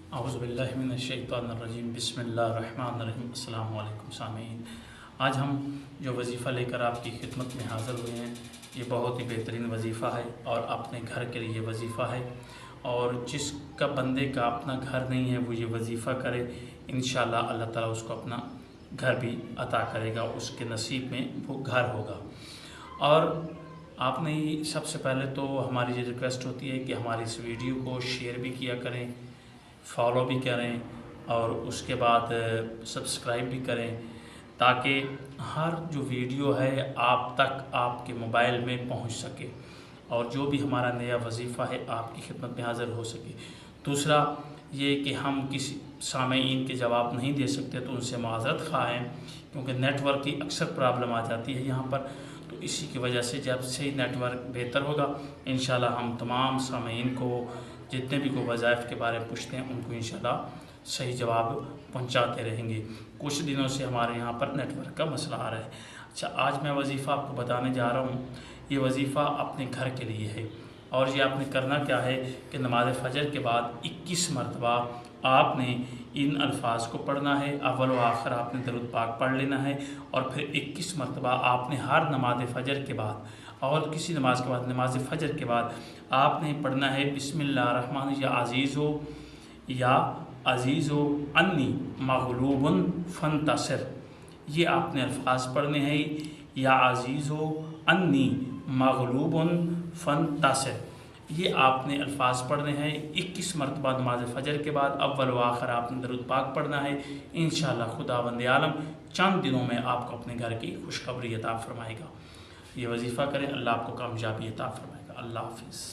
औज़ुबिल्लाहिमिनश्शैतानिर्रजीम बिस्मिल्लाहिर्रहमानिर्रहीम। अस्सलामु अलैकुम सामीन। आज हम जो वजीफ़ा लेकर आपकी खिदमत में हाज़िर हुए हैं, ये बहुत ही बेहतरीन वजीफ़ा है और अपने घर के लिए वजीफ़ा है। और जिसका बंदे का अपना घर नहीं है वो ये वजीफ़ा करे, इंशाअल्लाह अल्लाह ताला उसको अपना घर भी अता करेगा, उसके नसीब में वो घर होगा। और आपने सबसे पहले तो हमारी ये रिक्वेस्ट होती है कि हमारी इस वीडियो को शेयर भी किया करें, फॉलो भी करें और उसके बाद सब्सक्राइब भी करें, ताकि हर जो वीडियो है आप तक आपके मोबाइल में पहुंच सके और जो भी हमारा नया वजीफ़ा है आपकी खिदमत में हाज़िर हो सके। दूसरा ये कि हम किसी सामीन के जवाब नहीं दे सकते तो उनसे माज़रत ख़्वाह हैं, क्योंकि नेटवर्क की अक्सर प्रॉब्लम आ जाती है यहाँ पर। तो इसी की वजह से जब से नेटवर्क बेहतर होगा इंशाल्लाह हम तमाम सामीन को जितने भी को वज़ाइफ़ के बारे में पूछते हैं उनको इंशाल्लाह सही जवाब पहुंचाते रहेंगे। कुछ दिनों से हमारे यहाँ पर नेटवर्क का मसला आ रहा है। अच्छा, आज मैं वजीफ़ा आपको बताने जा रहा हूँ। ये वजीफ़ा अपने घर के लिए है और ये आपने करना क्या है कि नमाज़ फ़जर के बाद 21 मरतबा आपने इन अल्फाज को पढ़ना है। अव्वल व आखिर आपने दरूद पाक पढ़ लेना है और फिर 21 मरतबा आपने हर नमाज फ़जर के बाद और किसी नमाज के बाद, नमाज फ़जर के बाद आपने पढ़ना है बिस्मिल्लाहिर्रहमान या अज़ीज़ो अन्नी मग़लूबुन फ़ंतसिर। ये आपने अल्फाज पढ़ने हैं, या अज़ीज़ो अन्नी मग़लूबुन फ़ंतसिर। ये आपने अल्फाज पढ़ने हैं 21 मरतबा नमाज फ़जर के बाद। अव्वल व आखिर आपने दरूद पाक पढ़ना है। इंशाअल्लाह खुदावंद आलम चंद दिनों में आपको अपने घर की खुशखबरी अता फ़रमाएगा। ये वजीफ़ा करें, अल्लाह आपको कामयाबी अता फ़रमाएगा। अल्लाह हाफ़िज़।